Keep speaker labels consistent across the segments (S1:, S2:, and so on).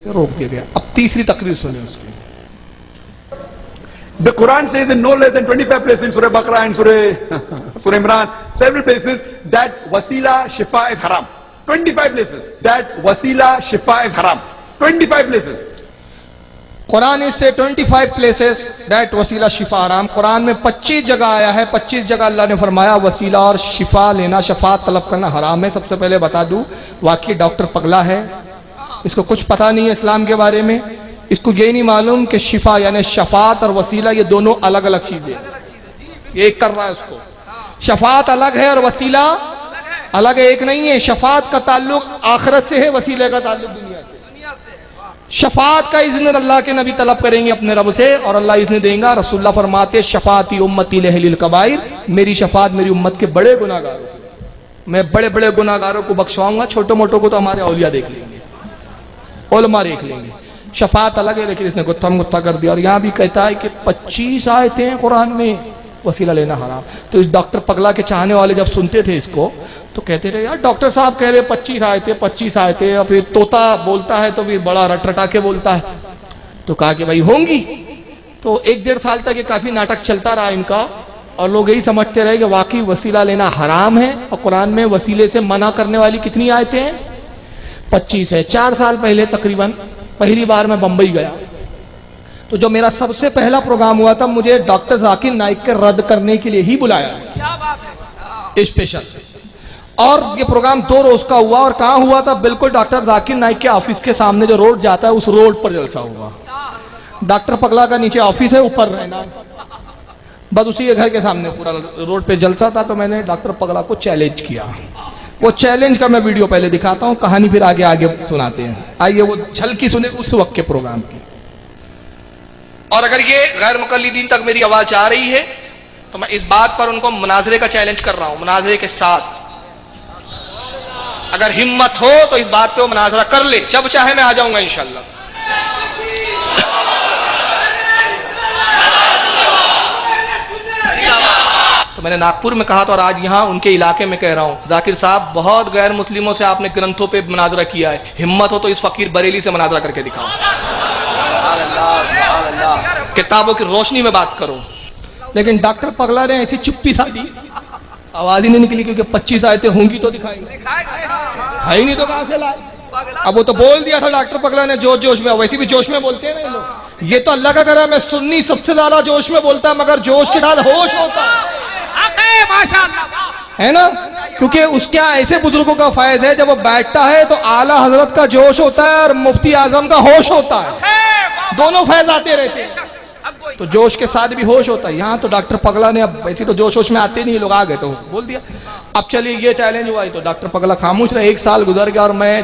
S1: سے روک دیا گیا. اب تیسری تقریر سنیں اس کی.
S2: The Quran says in no less than 25 places in Surah Baqarah and Surah Imran, several places, that wasila shifa is haram. 25 places. That wasila shifa is haram. 25 places.
S1: قرآن سے 25 places that وسیلہ شفا حرام. قرآن میں 25 جگہ آیا ہے, 25 جگہ اللہ نے فرمایا وسیلہ اور شفا لینا, شفاعت طلب کرنا حرام ہے. سب سے پہلے بتا دوں, واقعی ڈاکٹر پگلا ہے, اس کو کچھ پتہ نہیں ہے اسلام کے بارے میں. اس کو یہ نہیں معلوم کہ شفا یعنی شفاعت اور وسیلہ یہ دونوں الگ الگ چیزیں ہیں. یہ ایک کر رہا ہے اس کو. شفاعت الگ ہے اور وسیلہ الگ ہے, ایک نہیں ہے. شفاعت کا تعلق آخرت سے ہے, وسیلے کا تعلق دنیا سے. شفاعت کا اذن اللہ کے نبی طلب کریں گے اپنے رب سے اور اللہ اذن دیں گا. رسول اللہ فرماتے شفاعتی امتی لأہل الکبائر, میری شفاعت میری امت کے بڑے گناہ گاروں کو, میں بڑے بڑے گناہ گاروں کو بخشواؤں گا. چھوٹے موٹوں کو تو ہمارے اولیاء دیکھ لیں گے, علماء دیکھ لیں گے. شفاعت الگ ہے, لیکن اس نے گتھم گتھا کر دیا. اور یہاں بھی کہتا ہے کہ 25 آیتیں ہیں قرآن میں وسیلہ لینا حرام. تو اس ڈاکٹر پگلا کے چاہنے والے جب سنتے تھے اس کو تو کہتے رہے یار ڈاکٹر صاحب کہہ رہے 25 آیتیں 25 آیتیں, اور پھر طوطا بولتا ہے تو پھر بڑا رٹ رٹا کے بولتا ہے. تو کہا کہ بھائی ہوں گی. تو 1-1.5 سال تک یہ کافی ناٹک چلتا رہا ان کا, اور لوگ یہی سمجھتے رہے کہ واقعی وسیلہ لینا حرام ہے. اور قرآن میں وسیلے سے منع کرنے والی کتنی آیتیں ہیں؟ 25 ہے. 4 سال پہلے تقریباً پہلی بار میں بمبئی گیا, تو جو میرا سب سے پہلا پروگرام ہوا تھا مجھے ڈاکٹر ذاکر نائک کے رد کرنے کے لیے ہی بلایا اسپیشل. اور یہ پروگرام 2 روز کا ہوا. اور کہاں ہوا تھا؟ بالکل ڈاکٹر ذاکر نائک کے آفس کے سامنے جو روڈ جاتا ہے اس روڈ پر جلسہ ہوا. ڈاکٹر پگلا کا نیچے آفس ہے, اوپر رہنا, بس اسی کے گھر کے سامنے پورا روڈ پہ جلسہ تھا. تو میں نے ڈاکٹر پگلا کو چیلنج کیا. وہ چیلنج کا میں ویڈیو پہلے دکھاتا ہوں, کہانی پھر آگے آگے سناتے ہیں. آئیے وہ جھلکی سنیں اس وقت کے پروگرام کی. اور اگر یہ غیر مقلدین تک میری آواز جا رہی ہے تو میں اس بات پر ان کو مناظرے کا چیلنج کر رہا ہوں, مناظرے کے ساتھ. اگر ہمت ہو تو اس بات پہ وہ مناظرہ کر لے, جب چاہے میں آ جاؤں گا انشاءاللہ. تو میں نے ناگپور میں کہا تھا اور آج یہاں ان کے علاقے میں کہہ رہا ہوں, ذاکر صاحب بہت غیر مسلموں سے آپ نے گرنتھوں پہ مناظرہ کیا ہے, ہمت ہو تو اس فقیر بریلی سے مناظرہ کر کے دکھاؤ. کتابوں کی روشنی میں بات کرو. لیکن ڈاکٹر پگلا نے ایسی چپی سا دی, آواز ہی نہیں نکلی, کیونکہ 25 آیتیں ہوں گی تو دکھائیں گے, ہے ہی نہیں تو کہاں سے لائے. اب وہ تو بول دیا تھا ڈاکٹر پگلا نے جوش میں, ویسے بھی جوش میں بولتے ہیں نا یہ لوگ. یہ تو اللہ کا کرم ہے, سنی سب سے زیادہ جوش میں بولتا ہے, مگر جوش کے ساتھ ہوش ہوتا ہے نا. کیونکہ اس کے ایسے بزرگوں کا فائد ہے, جب وہ بیٹھتا ہے تو اعلیٰ حضرت کا جوش ہوتا ہے اور مفتی اعظم کا ہوش ہوتا ہے, دونوں فیض آتے رہتے ہیں. تو جوش کے ساتھ بھی ہوش ہوتا ہے. یہاں تو ڈاکٹر پگلا نے, اب ویسے تو جوش میں آتے نہیں, لوگ آ گئے تو بول دیا. اب چلیے یہ چیلنج ہوا, تو ڈاکٹر پگلا خاموش رہے. 1 سال گزر گیا اور میں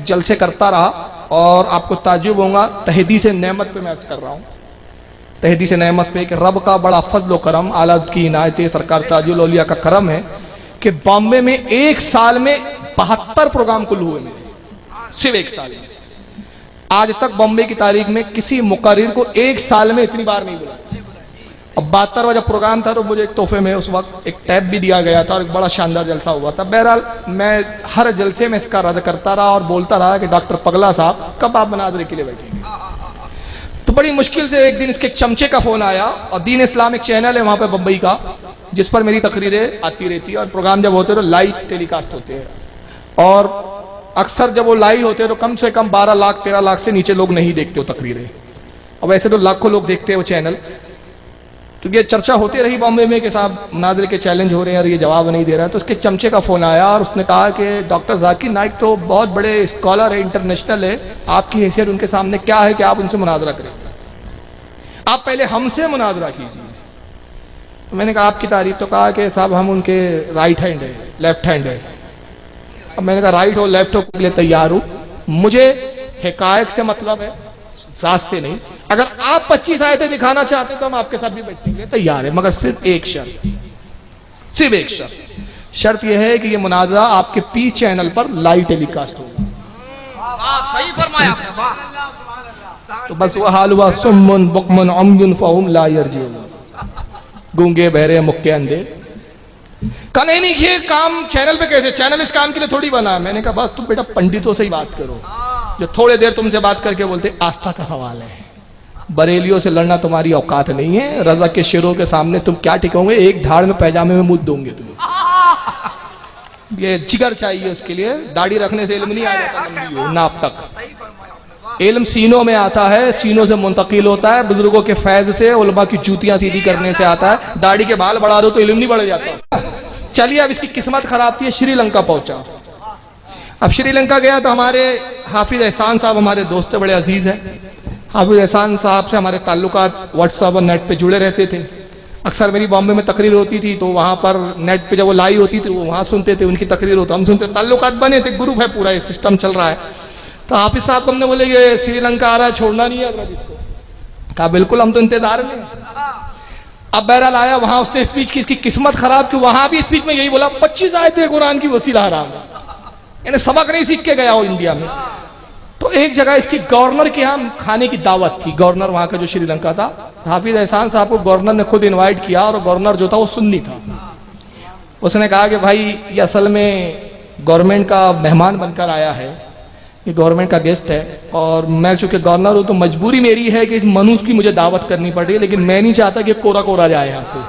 S1: جلسے کرتا رہا. اور آپ کو تعجب ہوگا, تحدیث نعمت پہ میں عرض کر رہا ہوں, تحدیث نعمت پہ, کہ رب کا بڑا فضل و کرم, اعلیٰ کی عنایت, سرکار تاج الاولیاء کا کرم ہے کہ بامبے میں 1 سال میں 72 پروگرام کل ہوئے میرے, صرف 1 سال میں. آج تک بامبے کی تاریخ میں کسی مقرر کو 1 سال میں اتنی بار نہیں بلا. اب 72واں جب پروگرام تھا تو مجھے ایک تحفے میں اس وقت ایک ٹیپ بھی دیا گیا تھا اور ایک بڑا شاندار جلسہ ہوا تھا. بہرحال میں ہر جلسے میں اس کا رد کرتا رہا اور بولتا رہا کہ ڈاکٹر پگلا صاحب کب آپ مناظرے کے لیے بیٹھیں گے. تو بڑی مشکل سے ایک دن اس کے ایک چمچے کا فون آیا, اور دین اسلام ایک چینل ہے وہاں پہ بمبئی کا, جس پر میری تقریریں آتی رہتی ہیں, اور پروگرام جب ہوتے ہیں تو لائیو ٹیلی کاسٹ ہوتے ہیں. اور اکثر جب وہ لائیو ہوتے ہیں تو کم سے کم 12 لاکھ 13 لاکھ سے نیچے لوگ نہیں دیکھتے ہو تقریریں, اور ویسے تو لاکھوں لوگ دیکھتے ہیں وہ چینل. تو یہ چرچا ہوتی رہی بامبے میں کہ صاحب مناظرے کے چیلنج ہو رہے ہیں اور یہ جواب نہیں دے رہا ہے. تو اس کے چمچے کا فون آیا اور اس نے کہا کہ ڈاکٹر ذاکر نائک تو بہت بڑے اسکالر ہے, انٹرنیشنل ہے, آپ کی حیثیت ان کے سامنے کیا ہے کہ آپ ان سے مناظرہ کریں, آپ پہلے ہم سے مناظرہ کیجیے. تو میں نے کہا آپ کی تعریف, تو کہا کہ صاحب ہم ان کے رائٹ ہینڈ ہے, لیفٹ ہینڈ ہے. اب میں نے کہا رائٹ ہو لیفٹ ہو کے لیے تیار ہوں, مجھے حقائق سے مطلب ہے, ذات سے نہیں. اگر آپ 25 آیتیں دکھانا چاہتے تو ہم آپ کے ساتھ بھی بیٹھنے کے لیے تیار ہیں, مگر صرف ایک شرط, صرف ایک شرط. شرط یہ ہے کہ یہ مناظرہ آپ کے پیس چینل پر لائیو ٹیلی کاسٹ ہوگا.
S3: صحیح فرمایا آپ نے.
S1: تو بس وہ حال ہوا سمن بکمن عمین فہم لا یرجعون, گونگے بہرے مکے اندھے. کہا نہیں یہ کام چینل پہ کیسے, چینل اس کام کے لیے تھوڑی بنا ہے. میں نے کہا بس تم بیٹا پنڈتوں سے ہی بات کرو, جو تھوڑے دیر تم سے بات کر کے بولتے آستھا کا سوال ہے، بریلیوں سے لڑنا تمہاری اوقات نہیں ہے، رضا کے شیروں کے سامنے تم کیا ٹکو گے، ایک دھاڑ میں پیجامے میں مد دوں گے تمہیں، یہ جگر چاہیے اس کے لیے، داڑھی رکھنے سے علم نہیں آ جاتا لمبی ہو ناف تک، علم سینوں میں آتا ہے، سینوں سے منتقل ہوتا ہے، بزرگوں کے فیض سے، علماء کی جوتیاں سیدھی کرنے سے آتا ہے، داڑھی کے بال بڑھا دو تو علم نہیں بڑھ جاتا۔ چلیے اب اس کی قسمت خراب تھی، شری لنکا پہنچا۔ اب شری لنکا گیا تو ہمارے حافظ احسان صاحب ہمارے دوست بڑے عزیز ہیں، حافظ احسان صاحب سے ہمارے تعلقات واٹس ایپ اور نیٹ پہ جڑے رہتے تھے، اکثر میری بامبے میں تقریر ہوتی تھی تو وہاں پر نیٹ پہ جب وہ لائی ہوتی تھی وہ وہاں سنتے تھے، ان کی تقریر ہوتا ہم سنتے، تعلقات بنے تھے، گروپ ہے پورا، یہ سسٹم چل رہا ہے۔ تو حافظ صاحب کو ہم نے بولے یہ سری لنکا آ رہا ہے، چھوڑنا نہیں ہے اگر اس کو، کہا بالکل ہم تو انتظار میں ہیں۔ اب بہرحال آیا وہاں، اس نے اسپیچ کی، اس کی قسمت خراب کہ وہاں بھی اسپیچ میں یہی بولا 25 آیتیں قرآن کی وسیلہ حرام ہے، یعنی سبق نہیں سیکھ کے گیا ہو انڈیا میں۔ تو ایک جگہ اس کی گورنر کے ہاں کھانے کی دعوت تھی، گورنر وہاں کا جو شری لنکا تھا، حافظ احسان صاحب کو گورنر نے خود انوائٹ کیا، اور گورنر جو تھا وہ سنی تھا۔ اس نے کہا کہ بھائی یہ اصل میں گورنمنٹ کا مہمان بن کر آیا ہے، یہ گورنمنٹ کا گیسٹ ہے، اور میں چونکہ گورنر ہوں تو مجبوری میری ہے کہ اس منوس کی مجھے دعوت کرنی پڑ رہی ہے، لیکن میں نہیں چاہتا کہ کورا کورا جائے یہاں سے،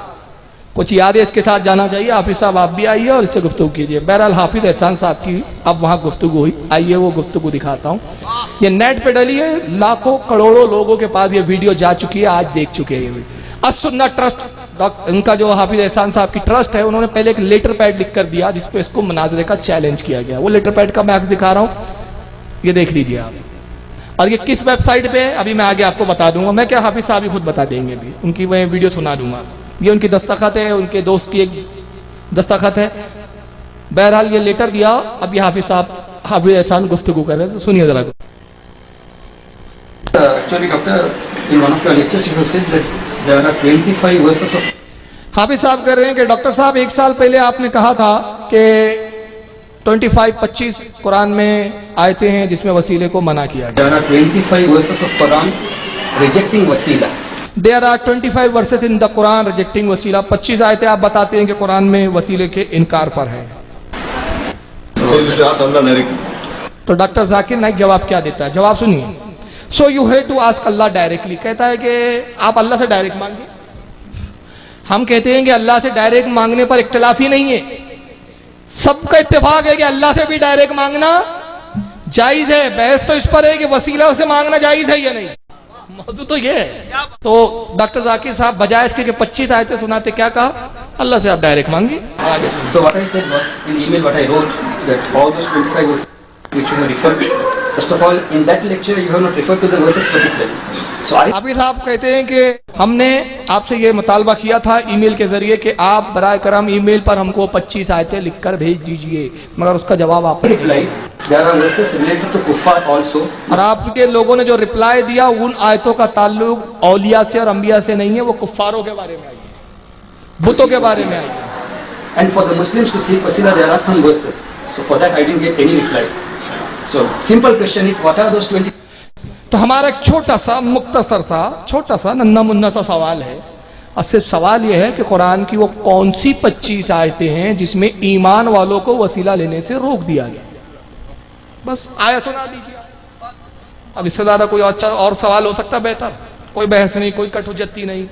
S1: کچھ یاد ہے اس کے ساتھ جانا چاہیے، حافظ صاحب آپ بھی آئیے اور اس سے گفتگو کیجیے۔ بہرحال حافظ احسان صاحب کی اب وہاں گفتگو ہوئی، آئیے وہ گفتگو دکھاتا ہوں، یہ نیٹ پہ ڈلی ہے، لاکھوں کروڑوں لوگوں کے پاس یہ ویڈیو جا چکی ہے، آج دیکھ چکے ہیں۔ یہ السنہ ٹرسٹ ان کا جو حافظ احسان صاحب کی ٹرسٹ ہے، انہوں نے پہلے ایک لیٹر پیڈ لکھ کر دیا جس پہ اس کو مناظرے کا چیلنج کیا گیا، وہ لیٹر پیڈ کا میں آپ دکھا رہا ہوں، یہ دیکھ لیجیے آپ، اور یہ کس ویب سائٹ پہ ہے ابھی میں آگے آپ کو بتا دوں گا، میں کیا حافظ صاحب ہی خود بتا دیں گے، بھی ان کی میں ویڈیو سنا دوں گا، یہ ان کی دستخط ہے، ان کے دوست کی ایک دستخط ہے۔ بہرحال یہ لیٹر دیا، اب یہ حافظ صاحب حافظ احسان گفتگو کر رہے ہیں، تو سنیے ذرا۔
S4: Actually, doctor, in one of your lectures you have said that there are 25 verses of
S1: حافظ صاحب کہہ رہے ہیں کہ ڈاکٹر صاحب ایک سال پہلے آپ نے کہا تھا کہ 25 قرآن میں آیتیں ہیں جس میں وسیلے کو منع کیا گیا۔
S4: there are 25 verses of Quran rejecting wasila.
S1: There are 25 verses in the Quran rejecting وسیلہ، 25 آیتیں آپ بتاتے ہیں کہ قرآن میں وسیلے کے انکار پر ہے۔ تو ڈاکٹر ذاکر نائک جواب کیا دیتا ہے، جواب سنیے۔ So you have to ask Allah directly، کہتا ہے کہ آپ اللہ سے ڈائریکٹ مانگیں۔ ہم کہتے ہیں کہ اللہ سے ڈائریکٹ مانگنے پر اختلاف ہی نہیں ہے، سب کا اتفاق ہے کہ اللہ سے بھی ڈائریکٹ مانگنا جائز ہے، بحث تو اس پر ہے کہ وسیلہ سے مانگنا جائز ہے یا نہیں، موضوع تو یہ ہے۔ تو ڈاکٹر ذاکر صاحب بجائے اس کے کہ 25 آیتیں سناتے کیا کہا، اللہ سے آپ ڈائریکٹ مانگی۔
S4: So what I said was in the email what I wrote that all those 25 verses which you have referred to, first of all in that lecture you have not referred to the verses particularly. So I
S1: حافظ صاحب کہتے ہیں کہ ہم نے آپ سے یہ مطالبہ کیا تھا ای میل کے ذریعے کہ آپ برائے کرم ای میل پر ہم کو 25 آیتیں لکھ کر بھیج دیجئے، مگر اس کا جواب آپ نے
S4: replied there are verses related to kuffar also.
S1: اور آپ کے لوگوں نے جو رپلائی دیا ان آیتوں کا تعلق اولیاء سے اور انبیاء سے نہیں ہے، وہ کفاروں کے بارے میں آئی ہے، بتوں کے بارے میں آئی ہے۔
S4: And for the Muslims to seek wasila there are some verses. So for that I didn't get any reply. So simple question is what are those 20?
S1: تو ہمارا ایک چھوٹا سا مختصر سا چھوٹا سا ننھا منھا سا سوال ہے، اور صرف سوال یہ ہے کہ قرآن کی وہ کون سی 25 آیتیں ہیں جس میں ایمان والوں کو وسیلہ لینے سے روک دیا گیا، بس آیا سنا دیجیے۔ اب اس سے زیادہ کوئی اچھا اور سوال ہو سکتا بہتر، کوئی بحث نہیں، کوئی کٹ حجتی نہیں،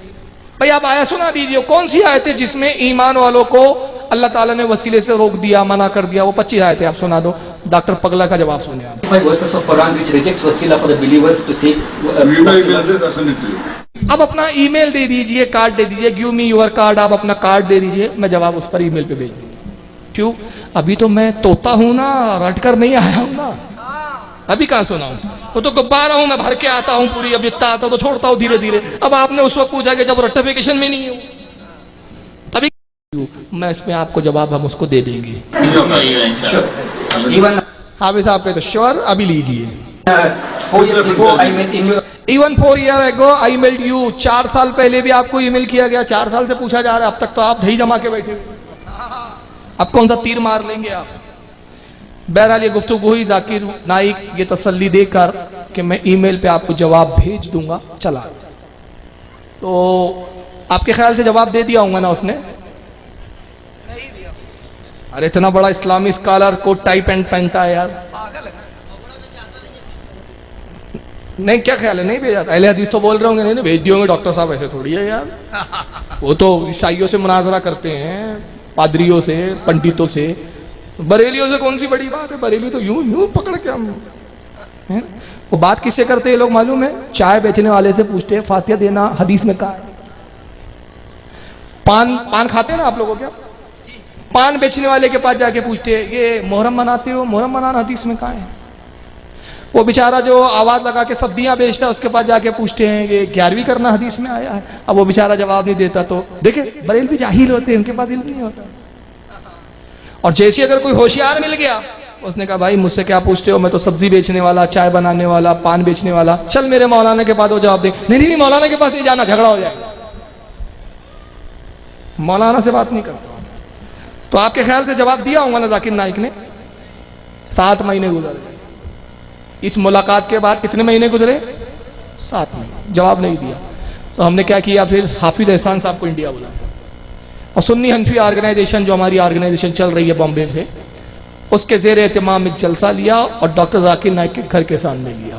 S1: بھائی آپ آیا سنا دیجیے کون سی آیتیں جس میں ایمان والوں کو اللہ تعالیٰ نے وسیلے سے روک دیا، منع کر دیا، وہ 25 آیتیں آپ سنا دو۔ ڈاکٹر پگلا کا جواب سنیں آپ۔
S4: 25 verses of Quran which rejects wasila for the believers to seek
S1: اب اپنا ای میل دے دیجئے، کارڈ دے دیجئے، گیو می یور کارڈ، آپ اپنا کارڈ دے دیجئے، میں جواب اس پر ای میل پہ بھیج دوں گا۔ کیوں؟ ابھی تو میں طوطا ہوں نا، رٹ کر نہیں آیا ہوں نا، ابھی کہاں سنا ہوں، وہ تو گبارہ ہوں، میں بھر کے آتا ہوں پوری، اب اتنا آتا ہوں تو چھوڑتا ہوں دھیرے دھیرے۔ اب آپ نے اس وقت پوچھا کہ جب رٹیفیکیشن میں نہیں ہوں، ابھی میں اس میں آپ کو جواب ہم اس کو دے دیں گے۔
S4: even
S1: حافظ صاحب کہتے شور، ابھی لیجئے۔
S4: 4 years before I met in your
S1: even 4 years ago I mailed you، 4 سال پہلے بھی آپ کو ای میل کیا گیا، 4 سال سے پوچھا جا رہا ہے، اب تک تو آپ دہی جما کے بیٹھے ہوئے، اب کون سا تیر مار لیں گے آپ۔ بہرحال یہ گفتگو ہوئی، ذاکر نائک یہ تسلی دے کر کہ میں ای میل پہ آپ کو جواب بھیج دوں گا چلا۔ تو آپ کے خیال سے جواب دے دیا ہوں گا نا اس نے؟ ارے اتنا بڑا اسلامی اسکالر، کوٹ ٹائی پینٹ پہنتا ہے یار، نہیں کیا خیال ہے نہیں بھیجا تھا؟ اہل حدیث تو بول رہے ہوں گے نہیں بھیج دیے ہوں گے ڈاکٹر صاحب، ایسے تھوڑی ہے یار، وہ تو عیسائیوں سے مناظرہ کرتے ہیں، پادریوں سے، پنڈتوں سے، بریلیوں سے کون سی بڑی بات ہے؟ بریلی تو یوں پکڑ کے ہم وہ بات کس سے کرتے ہیں لوگ معلوم ہے؟ چائے بیچنے والے سے پوچھتے ہیں فاتحہ دینا حدیث میں کہا ہے؟ پان کھاتے ہیں نا آپ لوگوں کیا؟ پان بیچنے والے کے پاس جا کے پوچھتے ہیں یہ محرم مناتے ہو؟ محرم منانا حدیث میں کہا ہے؟ وہ بیچارہ جو آواز لگا کے سبزیاں بیچتا ہے اس کے پاس جا کے پوچھتے ہیں کہ 11ویں کرنا حدیث میں آیا ہے؟ اب وہ بیچارہ جواب نہیں دیتا تو دیکھیں بریل بھی جاہل ہوتے ہیں، ان کے پاس علم نہیں ہوتا. اور جیسے اگر کوئی ہوشیار مل گیا اس نے کہا بھائی مجھ سے کیا پوچھتے ہو، میں تو سبزی بیچنے والا، چائے بنانے والا، پان بیچنے والا، چل میرے مولانا کے پاس وہ جواب دے. نہیں مولانا کے پاس نہیں جانا، جھگڑا ہو جائے گا، مولانا سے بات نہیں کرتا. تو آپ کے خیال سے جواب دیا ہوں گا نا ذاکر نائک نے؟ 7 مہینے گزر گئے، اس ملاقات کے بعد کتنے مہینے گزرے؟ 7 مہینے، جواب نہیں دیا. تو ہم نے کیا کیا پھر؟ حافظ احسان صاحب کو انڈیا بلایا اور سنی حنفی آرگنائزیشن جو ہماری آرگنائزیشن چل رہی ہے بامبے سے، اس کے زیر اہتمام ایک جلسہ لیا اور ڈاکٹر ذاکر نائک کے گھر کے سامنے لیا.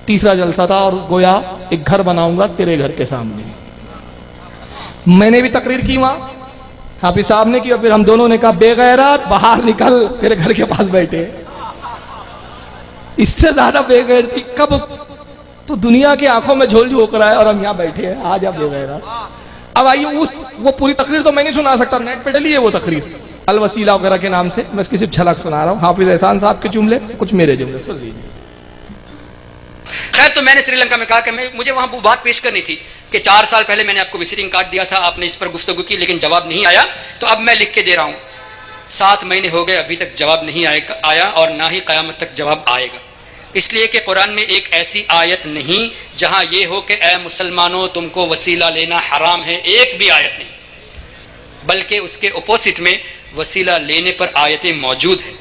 S1: تیسرا جلسہ تھا اور گویا ایک گھر بناؤں گا تیرے گھر کے سامنے. میں نے بھی تقریر کی وہاں، حافظ صاحب نے کی، اور پھر ہم دونوں نے کہا بے غیرت باہر نکل، تیرے گھر کے پاس بیٹھے. اس سے زیادہ بے غیرتی کب؟ تو دنیا کی آنکھوں میں جھول جھونک رہا ہے اور ہم یہاں بیٹھے ہیں. آ جا بے غیرت. اب آئیے وہ پوری تقریر تو میں نہیں سنا سکتا، نیٹ پہ ڈلی ہے وہ تقریر الوسیلہ وغیرہ کے نام سے، میں اس کی صرف جھلک سنا رہا ہوں. حافظ احسان صاحب کے جملے، کچھ میرے جملے سن لیجیے.
S4: خیر تو میں نے سری لنکا میں کہا کہ مجھے وہاں وہ بات پیش کرنی تھی کہ 4 سال پہلے میں نے آپ کو وزٹنگ کارڈ دیا تھا، آپ نے اس پر گفتگو کی لیکن جواب نہیں آیا، تو اب میں لکھ کے دے رہا ہوں. 7 مہینے ہو گئے ابھی تک جواب نہیں آیا اور نہ ہی قیامت تک جواب آئے گا. اس لیے کہ قرآن میں ایک ایسی آیت نہیں جہاں یہ ہو کہ اے مسلمانوں تم کو وسیلہ لینا حرام ہے، ایک بھی آیت نہیں، بلکہ اس کے اپوزٹ میں وسیلہ لینے پر آیتیں موجود ہیں.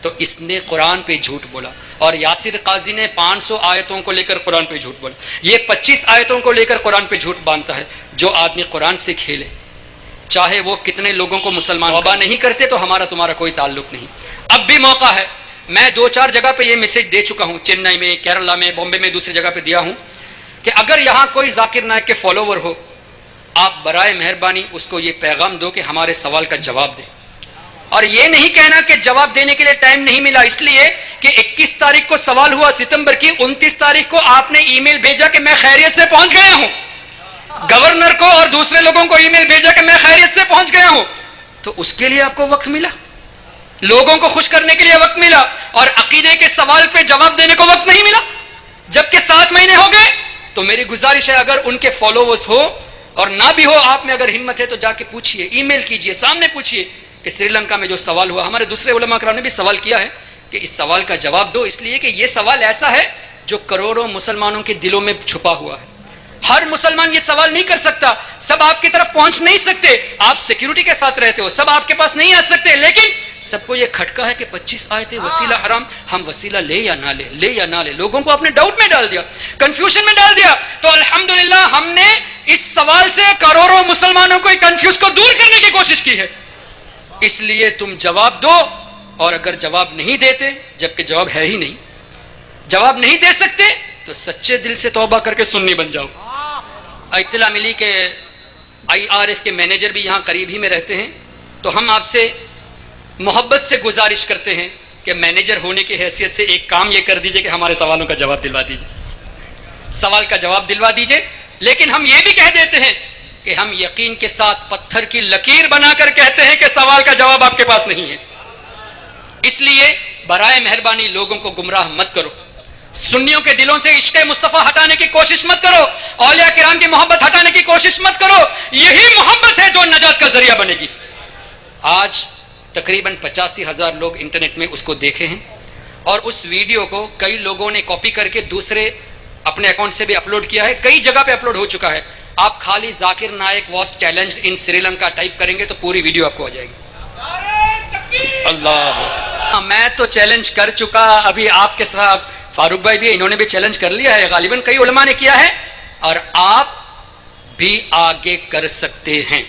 S4: تو اس نے قرآن پہ جھوٹ بولا، اور یاسر قاضی نے 500 آیتوں کو لے کر قرآن پہ جھوٹ بولا. یہ 25 آیتوں کو لے کر قرآن پہ جھوٹ باندھتا ہے. جو آدمی قرآن سے کھیلے چاہے وہ کتنے لوگوں کو مسلمان وبا نہیں کرتے تو ہمارا تمہارا کوئی تعلق نہیں. اب بھی موقع ہے، میں 2-4 جگہ پہ یہ میسج دے چکا ہوں، چنئی میں، کیرلا میں، بامبے میں، دوسری جگہ پہ دیا ہوں کہ اگر یہاں کوئی ذاکر نائک کے فالوور ہو، آپ برائے مہربانی اس کو یہ پیغام دو کہ ہمارے سوال کا جواب دے. اور یہ نہیں کہنا کہ جواب دینے کے لیے ٹائم نہیں ملا، اس لیے کہ 21 تاریخ کو سوال ہوا ستمبر کی، 29 تاریخ کو آپ نے ای میل بھیجا کہ میں خیریت سے پہنچ گیا ہوں. گورنر کو اور دوسرے لوگوں کو ای میل بھیجا کہ میں خیریت سے پہنچ گیا ہوں. تو اس کے لیے آپ کو وقت ملا، لوگوں کو خوش کرنے کے لیے وقت ملا، اور عقیدے کے سوال پہ جواب دینے کو وقت نہیں ملا. جبکہ 7 مہینے ہو گئے. تو میری گزارش ہے اگر ان کے فالوورز ہو اور نہ بھی ہو، آپ میں اگر ہمت ہے تو جا کے پوچھئے، ای میل کیجئے، سامنے پوچھئے کہ سری لنکا میں جو سوال ہوا. ہمارے دوسرے علماء کرام نے بھی سوال کیا ہے کہ اس سوال کا جواب دو، اس لیے کہ یہ سوال ایسا ہے جو کروڑوں مسلمانوں کے دلوں میں چھپا ہوا ہے. ہر مسلمان یہ سوال نہیں کر سکتا، سب آپ کی طرف پہنچ نہیں سکتے، آپ سیکیورٹی کے ساتھ رہتے ہو، سب آپ کے پاس نہیں آ سکتے، لیکن سب کو یہ کھٹکا ہے کہ 25 آیتیں وسیلہ حرام، ہم وسیلہ لے یا نہ لے، لے یا نہ لے. لوگوں کو اپنے ڈاؤٹ میں ڈال دیا، کنفیوژن میں ڈال دیا. تو الحمدللہ ہم نے اس سوال سے کروڑوں مسلمانوں کو کنفیوز کو دور کرنے کی کوشش کی ہے. اس لیے تم جواب دو، اور اگر جواب نہیں دیتے، جبکہ جواب ہے ہی نہیں، جواب نہیں دے سکتے تو سچے دل سے توبہ کر کے سنی بن جاؤ. اطلاع ملی کہ IRF کے مینیجر بھی یہاں قریب ہی میں رہتے ہیں، تو ہم آپ سے محبت سے گزارش کرتے ہیں کہ مینیجر ہونے کی حیثیت سے ایک کام یہ کر دیجئے کہ ہمارے سوالوں کا جواب دلوا دیجئے، سوال کا جواب دلوا دیجئے. لیکن ہم یہ بھی کہہ دیتے ہیں کہ ہم یقین کے ساتھ پتھر کی لکیر بنا کر کہتے ہیں کہ سوال کا جواب آپ کے پاس نہیں ہے. اس لیے برائے مہربانی لوگوں کو گمراہ مت کرو، سنیوں کے دلوں سے عشق مصطفیٰ ہٹانے کی کوشش مت کرو، اولیاء کرام کی محبت ہٹانے کی کوشش مت کرو. یہی محبت ہے جو نجات کا ذریعہ بنے گی. آج تقریباً 85,000 لوگ انٹرنیٹ میں اس کو دیکھے ہیں، اور اس ویڈیو کو کئی لوگوں نے کاپی کر کے دوسرے اپنے اکاؤنٹ سے بھی اپلوڈ کیا ہے، کئی جگہ پہ اپلوڈ ہو چکا ہے. آپ خالی Zakir Naik was challenged in Sri Lanka type کریں گے تو پوری ویڈیو آپ کو آ جائے گی. اللہ، میں تو چیلنج کر چکا، ابھی آپ کے ساتھ فاروق بھائی بھی، انہوں نے بھی چیلنج کر لیا ہے، غالباً کئی علماء نے کیا ہے، اور آپ بھی آگے کر سکتے ہیں.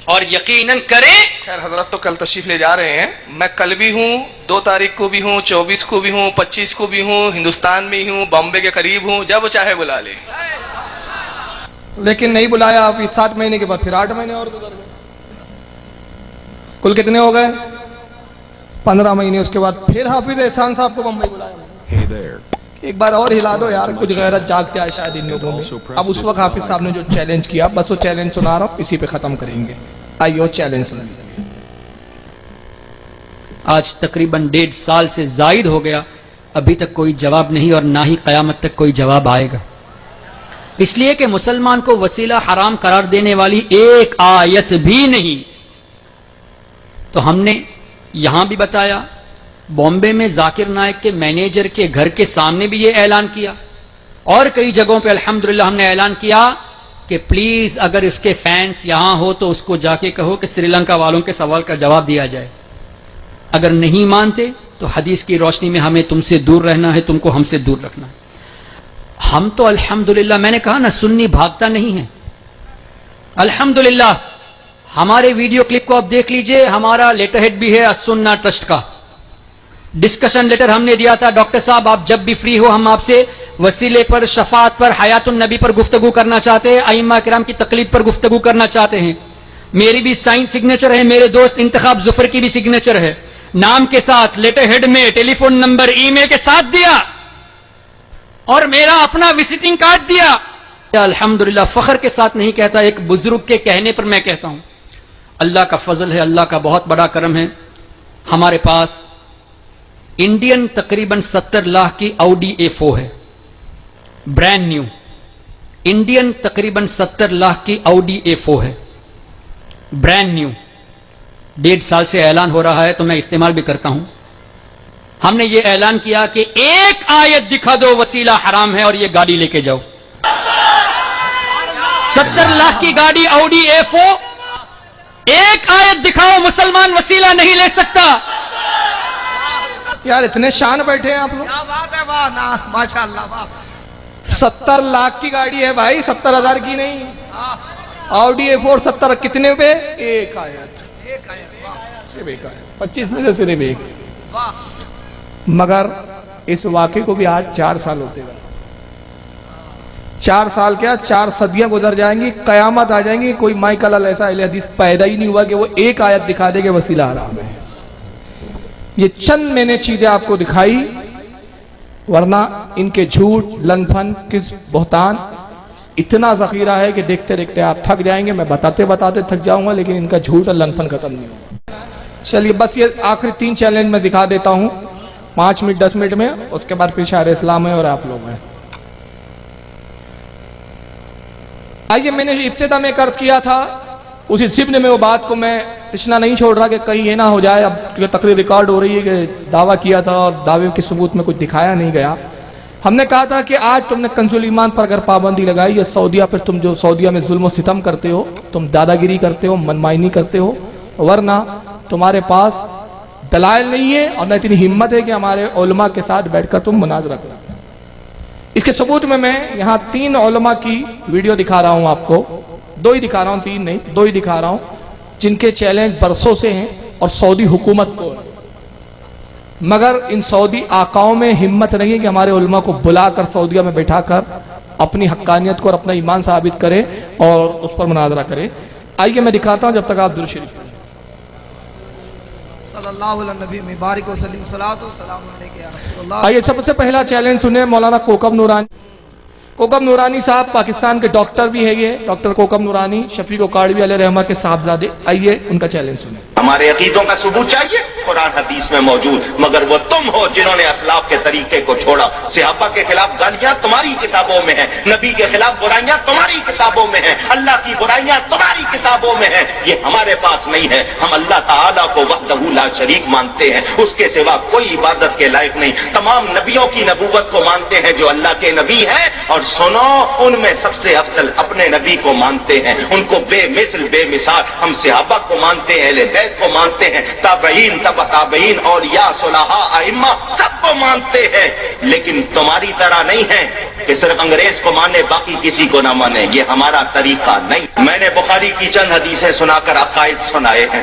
S4: اور یقیناً کریں،
S1: خیر حضرت تو کل تشریف لے جا رہے ہیں، میں کل بھی ہوں، 2 تاریخ کو بھی ہوں، 24 کو بھی ہوں، 25 کو بھی ہوں، ہندوستان میں ہی ہوں، بامبے کے قریب ہوں، جب چاہے بلا لے. لیکن نہیں بلایا آپ. 7 مہینے کے بعد پھر 8 مہینے اور گزر گئے. کل کتنے ہو گئے؟ 15 مہینے. اس کے بعد پھر حافظ احسان صاحب کو بمبئی بلایا. ایک بار اور ہلا دو یار، کچھ غیرت جاگ جائے شاید ان لوگوں میں. اب اس وقت حافظ صاحب نے جو چیلنج کیا، بس وہ چیلنج سنا رہا ہوں، اسی پہ ختم کریں گے. آئیے وہ چیلنج سنا.
S4: آج تقریباً 1.5 سال سے زائد ہو گیا، ابھی تک کوئی جواب نہیں اور نہ ہی قیامت تک کوئی جواب آئے گا. اس لیے کہ مسلمان کو وسیلہ حرام قرار دینے والی ایک آیت بھی نہیں. تو ہم نے یہاں بھی بتایا، بامبے میں ذاکر نائک کے مینیجر کے گھر کے سامنے بھی یہ اعلان کیا، اور کئی جگہوں پہ الحمدللہ ہم نے اعلان کیا کہ پلیز اگر اس کے فینس یہاں ہو تو اس کو جا کے کہو کہ سری لنکا والوں کے سوال کا جواب دیا جائے. اگر نہیں مانتے تو حدیث کی روشنی میں ہمیں تم سے دور رہنا ہے، تم کو ہم سے دور رکھنا ہے. ہم تو الحمدللہ، میں نے کہا نا، سنی بھاگتا نہیں ہے. الحمدللہ ہمارے ویڈیو کلپ کو آپ دیکھ لیجئے، ہمارا لیٹر ہیڈ بھی ہے السنہ ٹرسٹ کا. ڈسکشن لیٹر ہم نے دیا تھا، ڈاکٹر صاحب آپ جب بھی فری ہو ہم آپ سے وسیلے پر، شفاعت پر، حیات النبی پر گفتگو کرنا چاہتے ہیں، ائمہ کرام کی تقلید پر گفتگو کرنا چاہتے ہیں. میری بھی سائن سگنیچر ہے، میرے دوست انتخاب ظفر کی بھی سگنیچر ہے، نام کے ساتھ، لیٹر ہیڈ میں، ٹیلی فون نمبر، ای میل کے ساتھ دیا، اور میرا اپنا وزٹنگ کارڈ دیا. الحمدللہ فخر کے ساتھ نہیں کہتا، ایک بزرگ کے کہنے پر میں کہتا ہوں. اللہ کا فضل ہے، اللہ کا بہت بڑا کرم ہے. ہمارے پاس انڈین تقریباً 70 لاکھ کی آؤڈی A4 ہے، برانڈ نیو. انڈین تقریباً 70 لاکھ کی آؤڈی A4 ہے، برانڈ نیو. 1.5 سال سے اعلان ہو رہا ہے تو میں استعمال بھی کرتا ہوں. ہم نے یہ اعلان کیا کہ ایک آیت دکھا دو وسیلہ حرام ہے اور یہ گاڑی لے کے جاؤ. 70 لاکھ کی گاڑی آؤڈی A4، ایک آیت دکھاؤ مسلمان وسیلہ نہیں لے سکتا.
S1: یار اتنے شان بیٹھے ہیں آپ لوگ.
S3: کیا بات ہے، واہ نا، ماشاءاللہ، واہ.
S1: 70 لاکھ کی گاڑی ہے بھائی، 70,000 کی نہیں. آؤڈی A4 70 کتنے پہ؟ ایک آیت،
S3: ایک آیت، واہ
S1: صرف ایک آیت، 25 میں سے صرف ایک.
S3: واہ.
S1: مگر اس واقعے کو بھی آج 4 سال ہوتے گئے. 4 سال کیا، 4 صدیاں گزر جائیں گی، قیامت آ جائیں گی، کوئی مائیکل ایسا اہل حدیث پیدا ہی نہیں ہوا کہ وہ ایک آیت دکھا دے کہ وسیلہ حرام ہے. یہ چند میں نے چیزیں آپ کو دکھائی، ورنہ ان کے جھوٹ، لن پھن، کذب، بہتان اتنا ذخیرہ ہے کہ دیکھتے دیکھتے آپ تھک جائیں گے. میں بتاتے بتاتے تھک جاؤں گا، لیکن ان کا جھوٹ اور لن پھن ختم نہیں ہوگا. چلیے بس یہ آخری 3 چیلنج میں دکھا دیتا ہوں، 5 منٹ 10 منٹ میں، اس کے بعد پھر شاعر اسلام ہے اور آپ لوگ ہیں. آئیے، میں نے جو ابتدا میں عرض کیا تھا اسی ضمن میں وہ بات کو میں اتنا نہیں چھوڑ رہا کہ کہیں یہ نہ ہو جائے. اب کیونکہ تقریر ریکارڈ ہو رہی ہے کہ دعویٰ کیا تھا اور دعوے کے ثبوت میں کچھ دکھایا نہیں گیا. ہم نے کہا تھا کہ آج تم نے کنز الایمان پر اگر پابندی لگائی، یا سعودیہ پر، تم جو سعودیہ میں ظلم و ستم کرتے ہو، تم دادا گیری کرتے ہو، منمائنی کرتے ہو، ورنہ تمہارے پاس دلائل نہیں ہے اور نہ اتنی ہمت ہے کہ ہمارے علماء کے ساتھ بیٹھ کر تم مناظرہ کرو. اس کے ثبوت میں یہاں 3 علماء کی ویڈیو دکھا رہا ہوں آپ کو. 2 ہی دکھا رہا ہوں، 3 نہیں، 2 ہی دکھا رہا ہوں، جن کے چیلنج برسوں سے ہیں اور سعودی حکومت کو. مگر ان سعودی آقاؤں میں ہمت نہیں ہے کہ ہمارے علماء کو بلا کر سعودیہ میں بیٹھا کر اپنی حقانیت کو اور اپنا ایمان ثابت کرے اور اس پر مناظرہ کرے. آئیے میں دکھاتا ہوں، جب تک آپ درود شریف پڑھیں.
S3: صلی اللہ علیہ نبی مبارک وسلم، صلاۃ و سلام علیک یا رسول اللہ.
S1: آئیے سب سے پہلا چیلنج سنیں مولانا کوکب نورانی. کوکب نورانی صاحب پاکستان کے ڈاکٹر بھی ہے، یہ ڈاکٹر کوکب نورانی، شفیق کاڑوی علیہ رحمہ کے صاحبزادے. آئیے ان کا چیلنج سنیں.
S5: ہمارے عقیدوں کا ثبوت چاہیے، قرآن حدیث میں موجود، مگر وہ تم ہو جنہوں نے اسلاف کے طریقے کو چھوڑا. صحابہ کے خلاف گالیاں تمہاری کتابوں میں ہیں، نبی کے خلاف برائیاں تمہاری کتابوں میں ہیں، اللہ کی برائیاں تمہاری کتابوں میں ہیں. یہ ہمارے پاس نہیں ہے. ہم اللہ تعالیٰ کو وحدہ لا شریک مانتے ہیں، اس کے سوا کوئی عبادت کے لائق نہیں. تمام نبیوں کی نبوت کو مانتے ہیں جو اللہ کے نبی ہیں، اور سنو، ان میں سب سے افضل اپنے نبی کو مانتے ہیں، ان کو بے مثل بے مثال. ہم صحابہ کو مانتے ہیں، اہل بیت کو مانتے ہیں، تابعین، تبع تابعین، اولیاء، صلحاء، ائمہ، سب کو مانتے ہیں. لیکن تمہاری طرح نہیں ہے کہ صرف انگریز کو مانے باقی کسی کو نہ مانے. یہ ہمارا طریقہ نہیں. میں نے بخاری کی چند حدیثیں سنا کر عقائد سنائے ہیں.